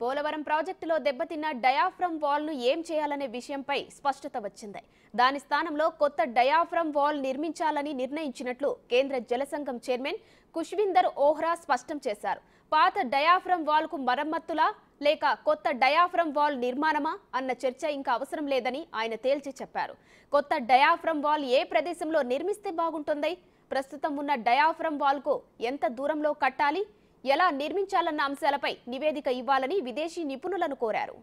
పోలవరం ప్రాజెక్టులో దెబ్బతిన్న diaphragm wall ను ఏం చేయాలనే విషయంపై స్పష్టత వచ్చింది. దాని స్థానంలో కొత్త డయాఫ్రమ్ వాల్ నిర్మించాలని నిర్ణయించినట్లు కేంద్ర జలసంఘం చైర్మన్ ఖుష్విందర్ ఓహ్రా స్పష్టం చేశారు. పాత డయాఫ్రమ్ వాల్ కు మరమ్మతులా లేక కొత్త డయాఫ్రమ్ వాల్ నిర్మాణమా అన్న చర్చ ఇంకా అవసరం లేదని ఆయన తేల్చి చెప్పారు. కొత్త డయాఫ్రమ్ వాల్ ఏ ప్రదేశంలో నిర్మిస్తే బాగుంటుంది, ప్రస్తుతం ఉన్న డయాఫ్రమ్ వాల్ కు ఎంత దూరంలో కట్టాలి, ఎలా నిర్మించాలన్న అంశాలపై నివేదిక ఇవ్వాలని విదేశీ నిపుణులను కోరారు.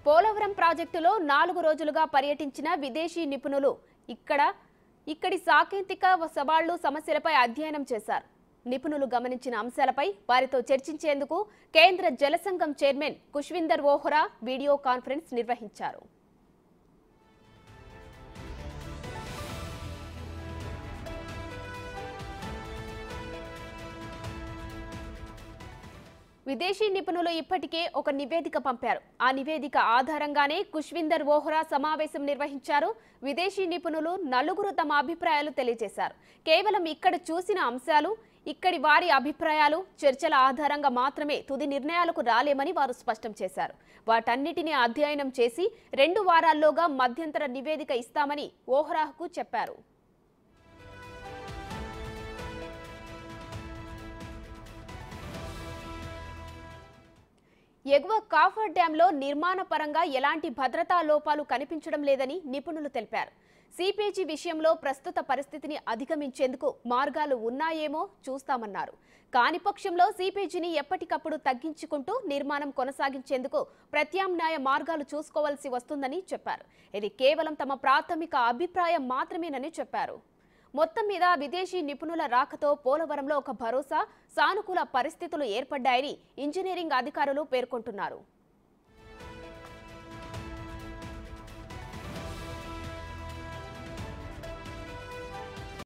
పోలవరం ప్రాజెక్టులో 4 రోజులుగా పర్యటించిన విదేశీ నిపుణులు ఇక్కడి సాంకేతిక సవాళ్లు సమస్యలపై అధ్యయనం చేశారు. నిపుణులు గమనించిన అంశాలపై వారితో చర్చించేందుకు కేంద్ర జలసంఘం చైర్మన్ ఖుష్విందర్ ఓహ్రా వీడియో కాన్ఫరెన్స్ నిర్వహించారు. విదేశీ నిపుణులు ఇప్పటికే ఒక నివేదిక పంపారు. ఆ నివేదిక ఆధారంగానే ఖుష్విందర్ ఓహ్రా సమావేశం నిర్వహించారు. విదేశీ నిపుణులు 4 తమ అభిప్రాయాలు తెలియజేశారు. కేవలం ఇక్కడ చూసిన అంశాలు, ఇక్కడి వారి అభిప్రాయాలు, చర్చల ఆధారంగా మాత్రమే తుది నిర్ణయాలకు రాలేమని వారు స్పష్టం చేశారు. వాటన్నిటినీ అధ్యయనం చేసి 2 వారాల్లోగా మధ్యంతర నివేదిక ఇస్తామని ఓహ్రాకు చెప్పారు. ఎగువ కాఫర్ డ్యాంలో నిర్మాణ పరంగా ఎలాంటి భద్రతా లోపాలు కనిపించడం లేదని నిపుణులు తెలిపారు. సిపిజి విషయంలో ప్రస్తుత పరిస్థితిని అధిగమించేందుకు మార్గాలు ఉన్నాయేమో చూస్తామన్నారు. కాని పక్షంలో సిపిజిని ఎప్పటికప్పుడు తగ్గించుకుంటూ నిర్మాణం కొనసాగించేందుకు ప్రత్యామ్నాయ మార్గాలు చూసుకోవాల్సి వస్తుందని చెప్పారు. ఇది కేవలం తమ ప్రాథమిక అభిప్రాయం మాత్రమేనని చెప్పారు. మొత్తం మీద విదేశీ నిపుణుల రాకతో పోలవరంలో ఒక భరోసా, సానుకూల పరిస్థితులు ఏర్పడ్డాయని ఇంజనీరింగ్ అధికారులు పేర్కొంటున్నారు.